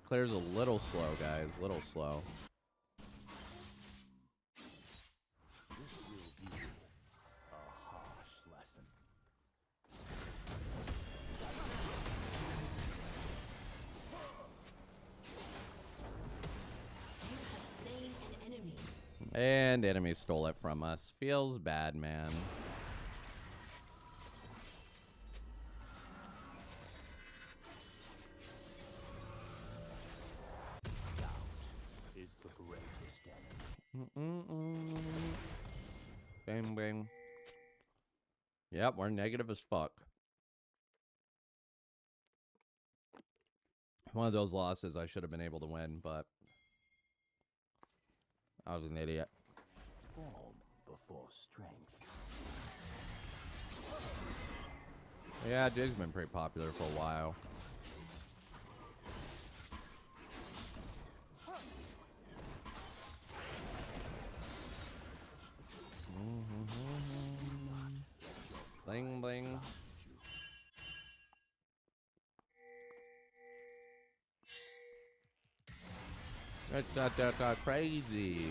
clear's a little slow, guys. A little slow. This will be a harsh lesson. You have slain an enemy. And enemy stole it from us. Feels bad, man. Is the greatest enemy. Bang, bang. Yep, we're negative as fuck. One of those losses I should have been able to win, but I was an idiot. Form before strength. Yeah, Jig's been pretty popular for a while. Bling, bling. That's crazy.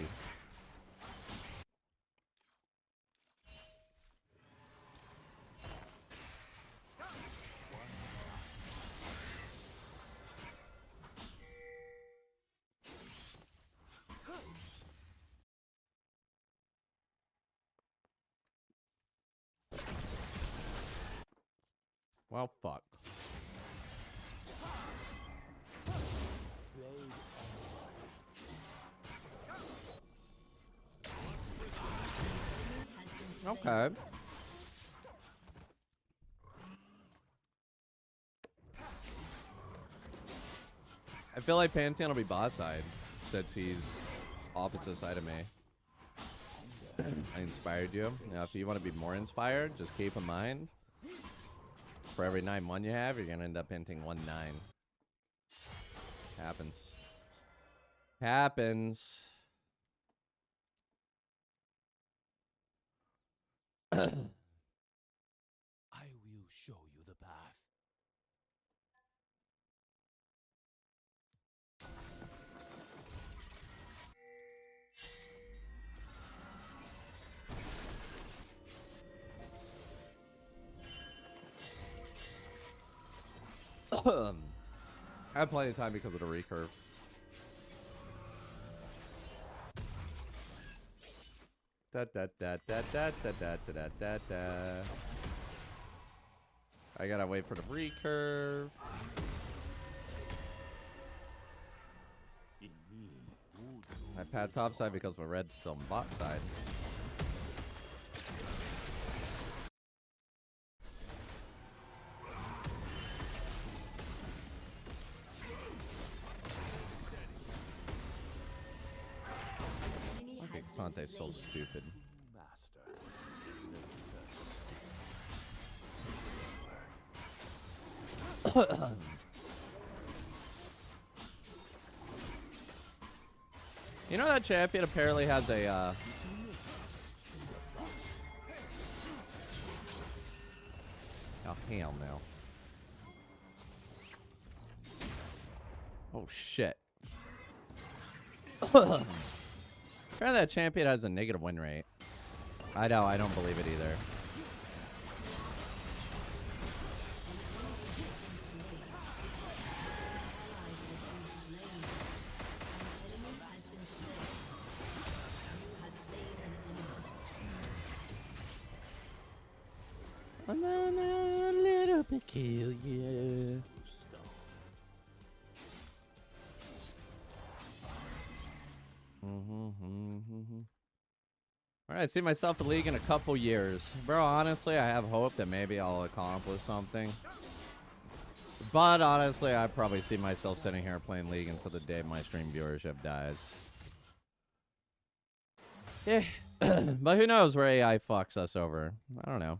Well, fuck. Okay. I feel like Pantheon will be boss side since he's opposite side of me. I inspired you. Now, if you want to be more inspired, just keep in mind for every 9-1 you have, you're gonna end up hinting 1-9. Happens. Happens. I will show you the path. I have plenty of time because of the recurve. Da, da, da, da, da, da, da, da, da, da. I gotta wait for the recurve. I pad top side because my red's still on bot side. I think Sante's so stupid. Master. You know that champion apparently has a oh hell no. Oh shit. Apparently that champion has a negative win rate. I know, I don't believe it either. A little peculiar. All right, I see myself in League in a couple years. Bro, honestly, I have hope that maybe I'll accomplish something. But honestly, I probably see myself sitting here playing League until the day my stream viewership dies. Yeah, but who knows where AI fucks us over? I don't know.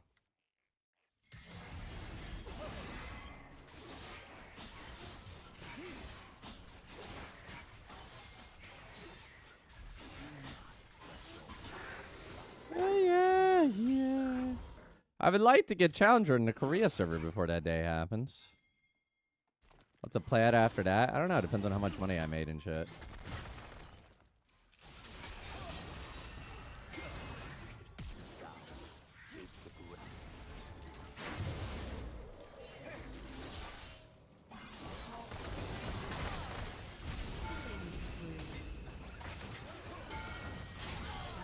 Yeah. I would like to get Challenger in the Korea server before that day happens. What's the play out after that? I don't know. It depends on how much money I made and shit.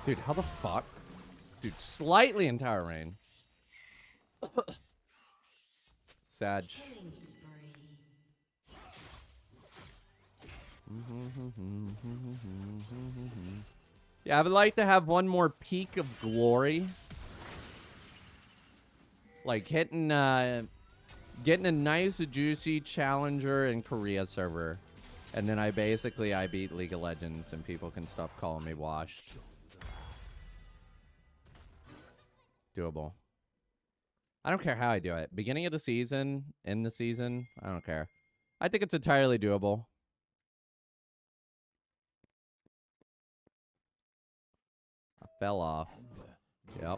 Dude, how the fuck? Dude, slightly in tower rain. Sag. Killing spree. Yeah, I would like to have one more peak of glory. Like hitting, getting a nice, juicy challenger in Korea server. And then I beat League of Legends and people can stop calling me washed. Doable. I don't care how I do it. Beginning of the season, end the season, I don't care. I think it's entirely doable. I fell off. Yep. Ally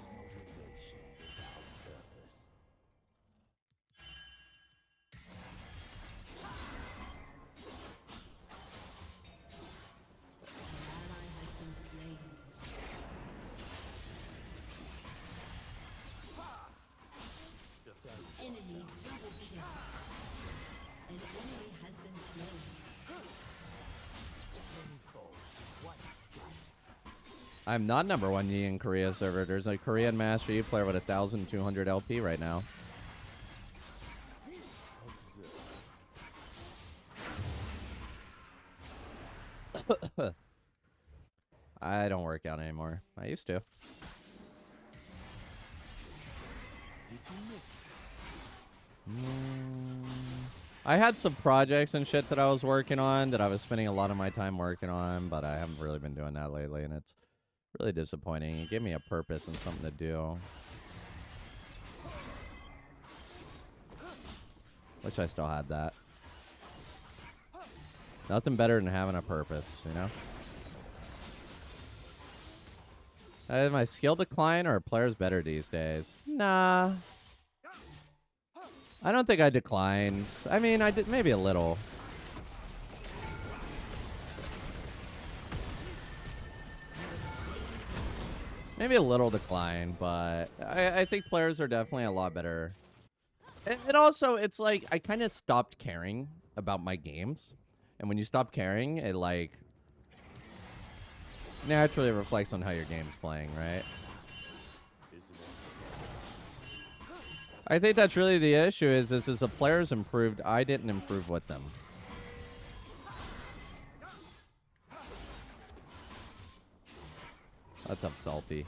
has been slain. Enemy double kill. An enemy has been slain. I'm not #1 Yi in Korea server. There's a Korean Master Yi player with 1,200 LP right now. I don't work out anymore. I used to. I had some projects and shit that I was working on that I was spending a lot of my time working on, but I haven't really been doing that lately, and it's really disappointing. It gave me a purpose and something to do. Wish I still had that. Nothing better than having a purpose, you know? My skill decline or are players better these days? Nah. I don't think I declined. I mean, I did maybe a little. Maybe a little decline, but I think players are definitely a lot better. And also, it's like, I kind of stopped caring about my games. And when you stop caring, it, like, naturally reflects on how your game's playing, right? I think that's really the issue is the players improved. I didn't improve with them. That's up salty.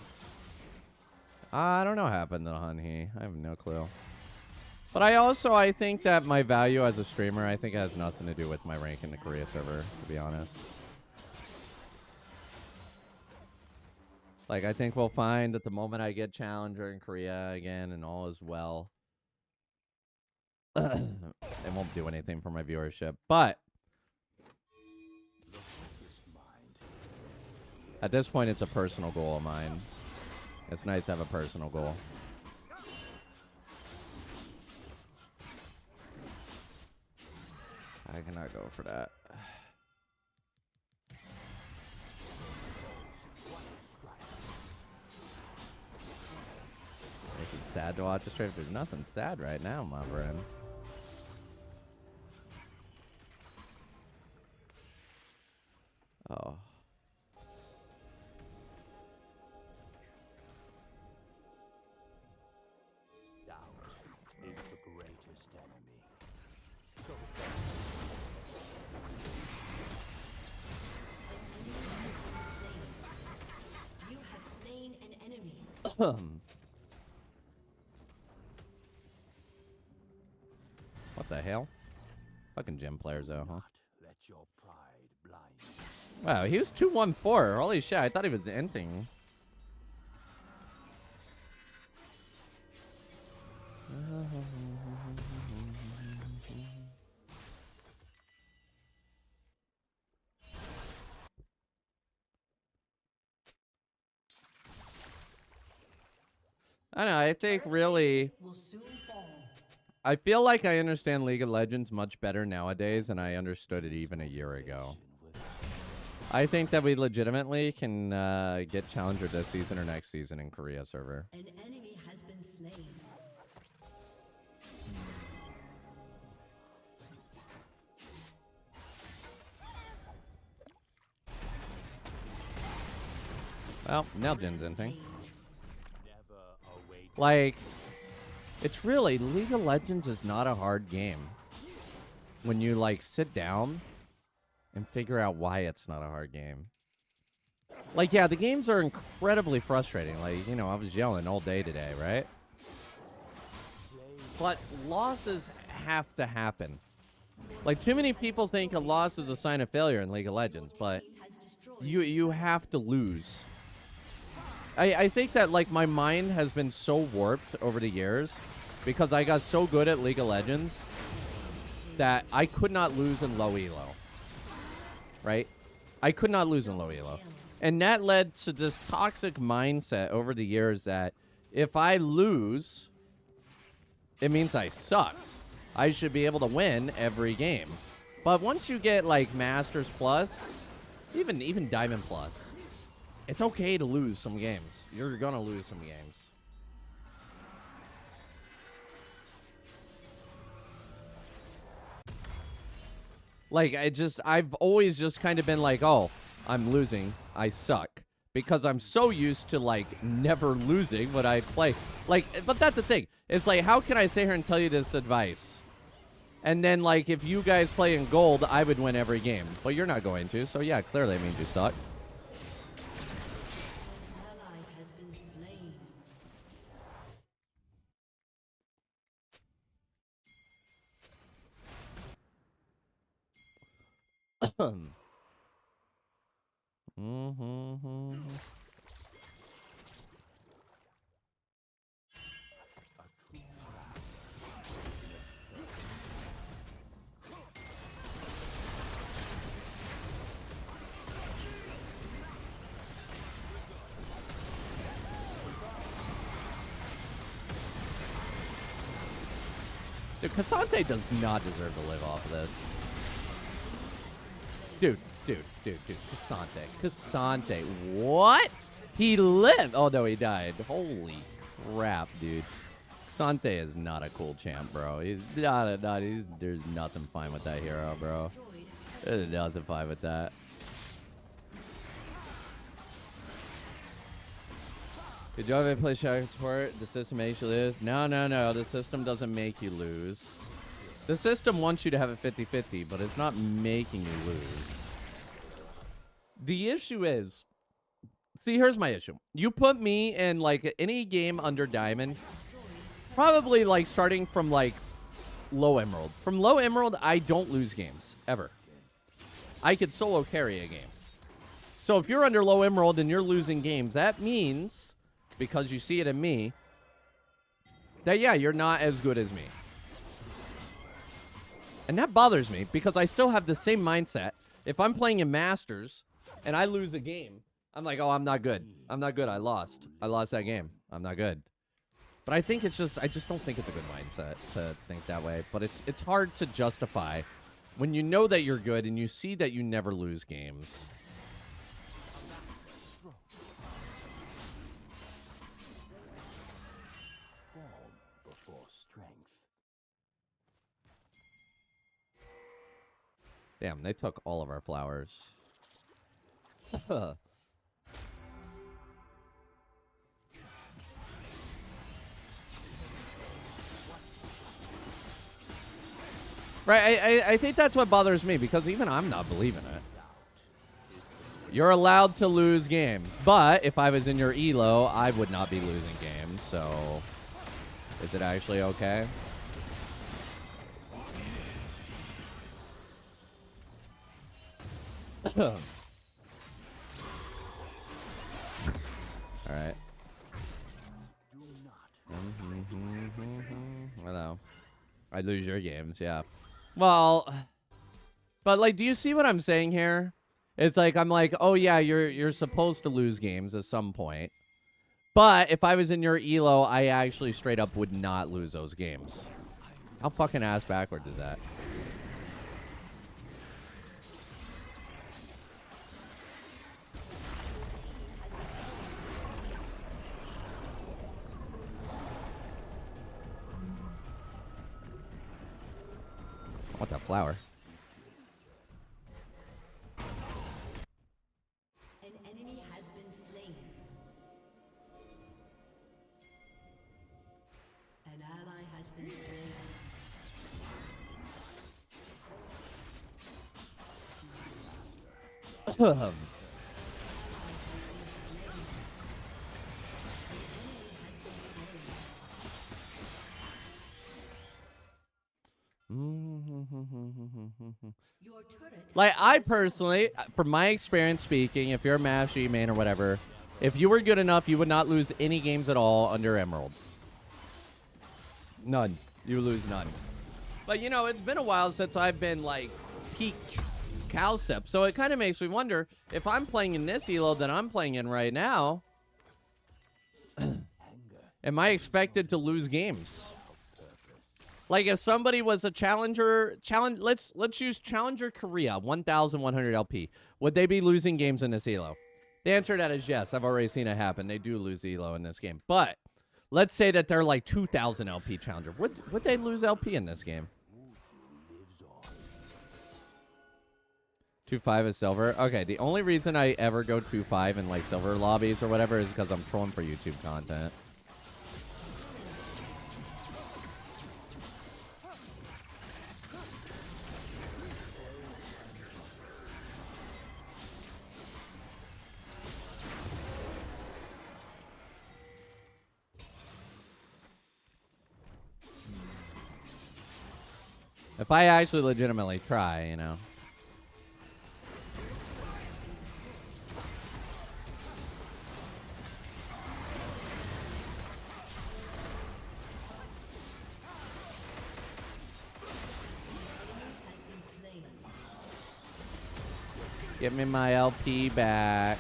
I don't know what happened to Hanhee. I have no clue. But I think that my value as a streamer, I think it has nothing to do with my rank in the Korea server, to be honest. Like, I think we'll find that the moment I get Challenger in Korea again and all is well, it won't do anything for my viewership. But at this point, it's a personal goal of mine. It's nice to have a personal goal. I cannot go for that. Makes it sad to watch this trip. There's nothing sad right now, my friend. Oh. Doubt is the greatest enemy. You have slain an enemy. What the hell? Fucking gym players, though, huh? Let your pride blind you. Wow, he was 214. Holy shit, I thought he was ending. I don't know, I think really Will soon fall. I feel like I understand League of Legends much better nowadays than I understood it even a year ago. I think that we legitimately can get Challenger this season or next season in Korea server. An enemy has been slain. Well, now Jin's in thing. Never await Like, it's really, League of Legends is not a hard game. When you, like, sit down and figure out why it's not a hard game. Like, yeah, the games are incredibly frustrating. Like, you know, I was yelling all day today, right? But losses have to happen. Like, too many people think a loss is a sign of failure in League of Legends, but Has destroyed you have to lose. I think that, like, my mind has been so warped over the years because I got so good at League of Legends that I could not lose in low elo. Right? I could not lose in low elo. And that led to this toxic mindset over the years that if I lose, it means I suck. I should be able to win every game. But once you get, like, Masters Plus, even Diamond Plus, it's okay to lose some games. You're gonna lose some games. Like, I've always just kind of been like, oh, I'm losing. I suck. Because I'm so used to, like, never losing when I play. Like, but that's the thing. It's like, how can I sit here and tell you this advice? And then, like, if you guys play in gold, I would win every game. But you're not going to, so yeah, clearly it means you suck. ally has been slain. Dude, Cassante does not deserve to live off of this. Dude. Cassante. What? He lived. Oh, no, he died. Holy crap, dude. Cassante is not a cool champ, bro. He's there's nothing fine with that hero, bro. There's nothing fine with that. Did you ever play Shadow Support? The system makes you lose? No. The system doesn't make you lose. The system wants you to have a 50-50, but it's not making you lose. The issue is... See, here's my issue. You put me in, like, any game under Diamond, probably, like, starting from, like, Low Emerald. From Low Emerald, I don't lose games, ever. I could solo carry a game. So if you're under Low Emerald and you're losing games, that means... because you see it in me, that, yeah, you're not as good as me. And that bothers me, because I still have the same mindset. If I'm playing in Masters, and I lose a game, I'm like, oh, I'm not good. I'm not good. I lost that game. I'm not good. But I think it's just, I just don't think it's a good mindset to think that way. But it's hard to justify when you know that you're good, and you see that you never lose games. before strength. Damn, they took all of our flowers. Right, I think that's what bothers me, because even I'm not believing it. You're allowed to lose games, but if I was in your elo, I would not be losing games, so... Is it actually okay? Alright. I know. I lose your games, yeah. Well, but, like, do you see what I'm saying here? It's like, I'm like, oh yeah, you're supposed to lose games at some point. But if I was in your elo, I actually straight up would not lose those games. How fucking ass backwards is that? I want that flower. An enemy has been slain. An ally has been slain. Your turret Like, I personally, from my experience speaking, if you're a Master Yi main or whatever, if you were good enough, you would not lose any games at all under Emerald. None. You lose none. But, you know, it's been a while since I've been, like, peak Cowsep, so it kind of makes me wonder, if I'm playing in this elo that I'm playing in right now, am I expected to lose games? Like, if somebody was a challenger, let's use Challenger Korea, 1,100 LP. Would they be losing games in this elo? The answer to that is yes. I've already seen it happen. They do lose elo in this game. But let's say that they're like 2,000 LP challenger. Would they lose LP in this game? 2-5 is silver. Okay, the only reason I ever go 2-5 in like silver lobbies or whatever is because I'm trolling for YouTube content. If I actually legitimately try, you know. has been slain. Give me my LP back.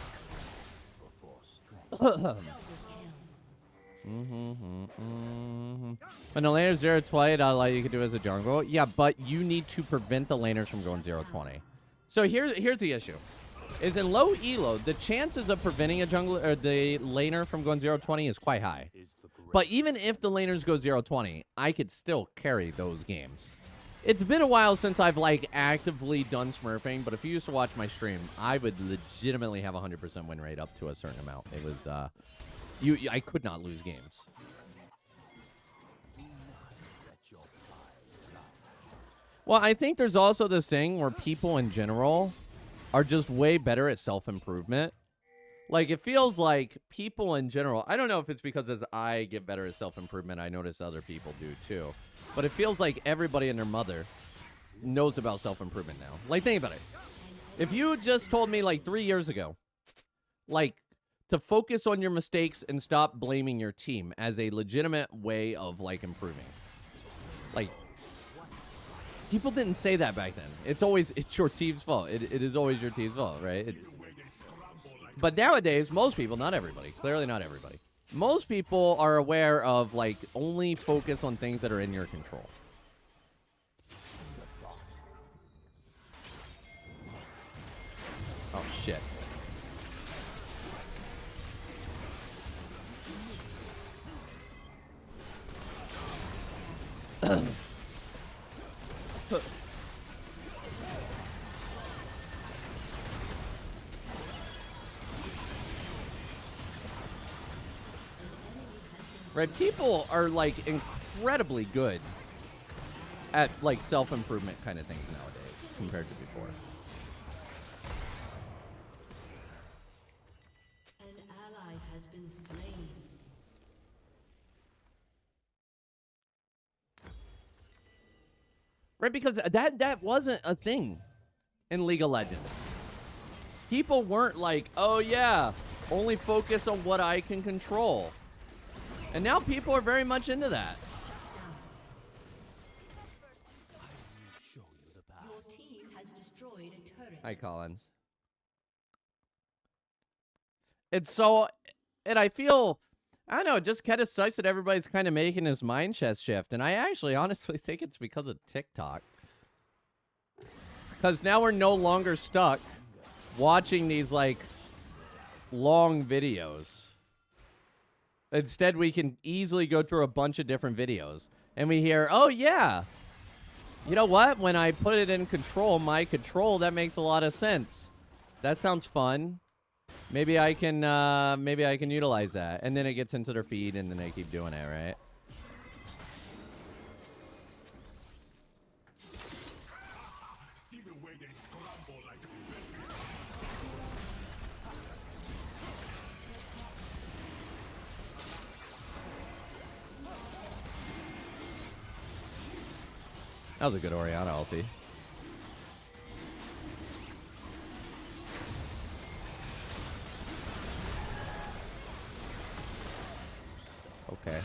When the laner's 0-20, all you can do as a jungle. Yeah, but you need to prevent the laners from going 0-20. So here's the issue. Is in low elo, the chances of preventing a jungle or the laner from going 0-20 is quite high. But even if the laners go 0-20, I could still carry those games. It's been a while since I've like actively done smurfing, but if you used to watch my stream, I would legitimately have a 100% win rate up to a certain amount. It was I could not lose games. Well, I think there's also this thing where people in general are just way better at self-improvement. Like, it feels like people in general, I don't know if it's because as I get better at self-improvement, I notice other people do too. But it feels like everybody and their mother knows about self-improvement now. Like, think about it. If you just told me, like, 3 years ago, like, to focus on your mistakes and stop blaming your team as a legitimate way of, like, improving. Like, people didn't say that back then. It's your team's fault. It is always your team's fault, right? But nowadays, most people, not everybody, clearly not everybody, most people are aware of, like, only focus on things that are in your control. Oh, shit. Right, people are, like, incredibly good at, like, self-improvement kind of things nowadays compared to before. An ally has been slain. Right, because that wasn't a thing in League of Legends. People weren't like, oh yeah, only focus on what I can control. And now people are very much into that. Your team has destroyed a turret. Hi, Colin. And so, and I feel I don't know. It just kind of sucks that everybody's kind of making this mind chest shift. And I actually honestly think it's because of TikTok. Because now we're no longer stuck watching these, like, long videos. Instead, we can easily go through a bunch of different videos. And we hear, oh, yeah. You know what? When I put it in control, my control, that makes a lot of sense. That sounds fun. Maybe I can utilize that. And then it gets into their feed, and then they keep doing it, right? That was a good Orianna ulti. Okay.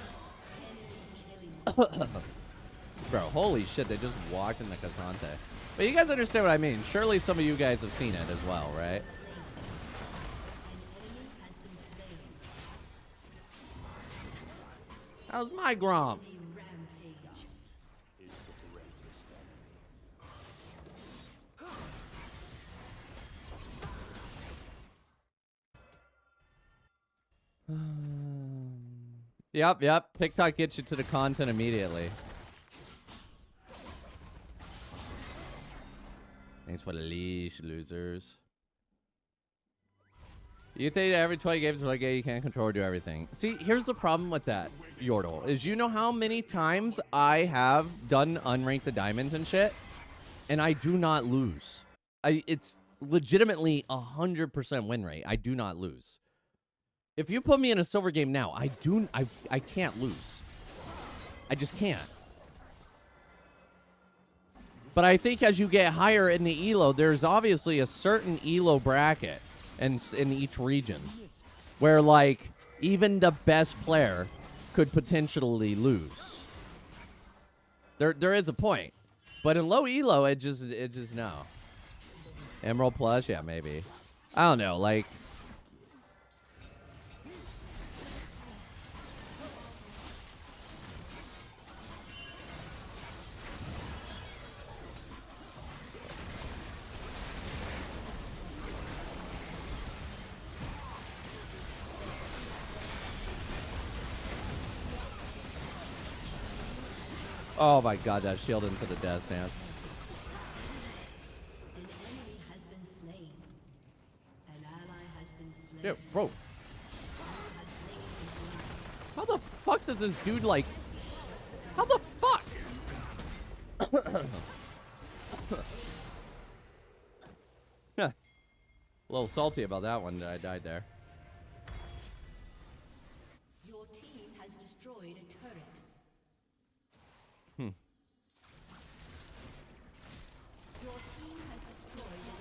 Bro, holy shit, they just walked in the Kazante. But you guys understand what I mean. Surely some of you guys have seen it as well, right? How's my Grom? Yep. TikTok gets you to the content immediately. Thanks for the leash, losers. You think every 20 games like, yeah, you can't control or do everything. See, here's the problem with that, Yordle, is you know how many times I have done unranked the diamonds and shit, and I do not lose. It's legitimately 100% win rate. I do not lose. If you put me in a silver game now, I can't lose. I just can't. But I think as you get higher in the Elo, there's obviously a certain Elo bracket in each region where, like, even the best player could potentially lose. There is a point. But in low Elo, it just no. Emerald Plus, yeah, maybe. I don't know, like... Oh my god, that shield into the death stance. An enemy has been slain. An ally has been slain. Yeah, bro. How the fuck does this dude, like... How the fuck? A little salty about that one that I died there. Your team has destroyed a turret. Your team has destroyed an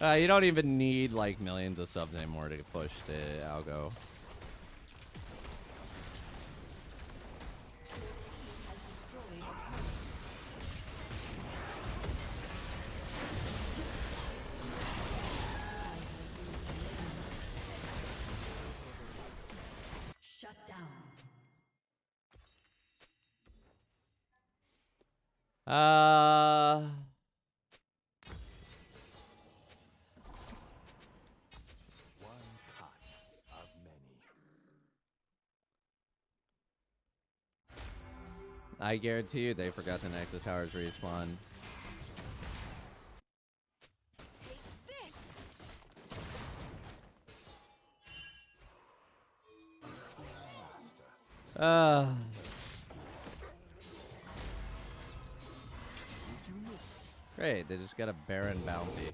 inhibitor. You don't even need, like, millions of subs anymore to push the algo. Has destroyed a turret. Shut down. One cut of many. I guarantee you they forgot the Nexus Towers respawn. Great, they just got a Baron bounty.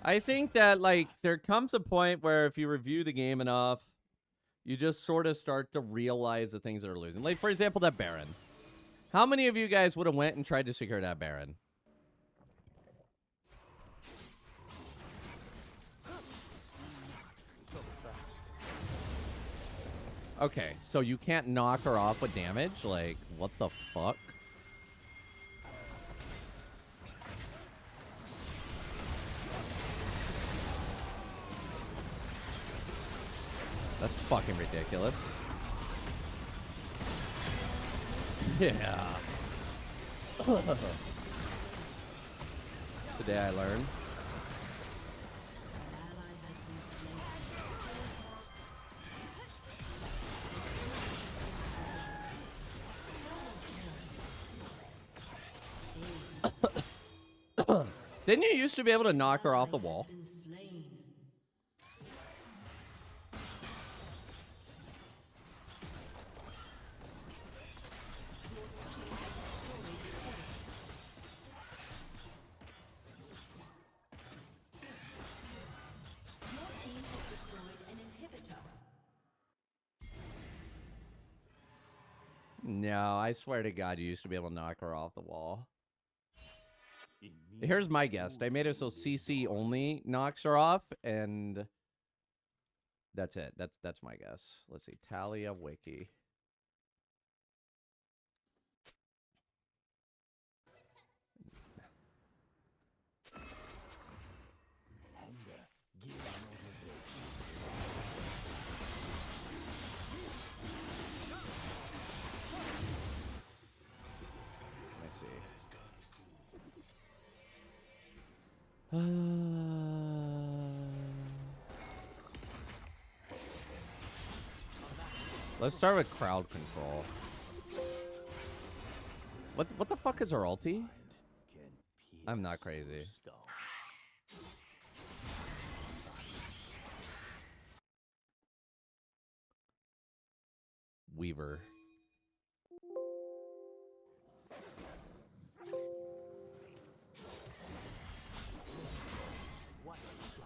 I think that, like, there comes a point where if you review the game enough, you just sort of start to realize the things that are losing. Like, for example, that Baron. How many of you guys would have went and tried to secure that Baron? Okay, so you can't knock her off with damage? Like, what the fuck? That's fucking ridiculous. Yeah. Today I learned. Ally has been slain. Didn't you used to be able to knock her off the wall? Been slain. Your team has destroyed an inhibitor. No, I swear to God, you used to be able to knock her off the wall. Here's my guess. They made it so CC only knocks her off, and that's it. That's my guess. Let's see. Talia Wiki. Let me see. Let's start with crowd control. What the fuck is her ulti? I'm not crazy. Weaver.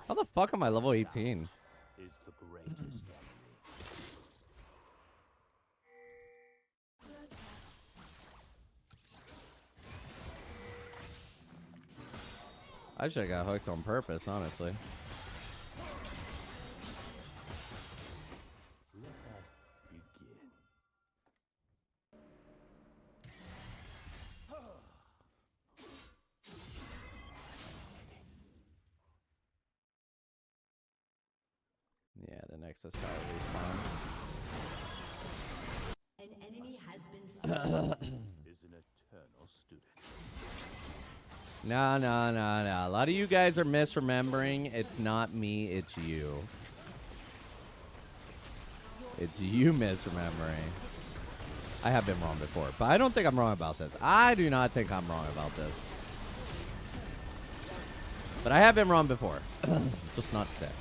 How the fuck am I level 18? Is the greatest enemy. I should have got hooked on purpose, honestly. Let us begin. Yeah, the Nexus tower respawn. An enemy has been slain. Is an eternal student. No. A lot of you guys are misremembering. It's not me, it's you. It's you misremembering. I have been wrong before, but I don't think I'm wrong about this. I do not think I'm wrong about this. But I have been wrong before. Just not today.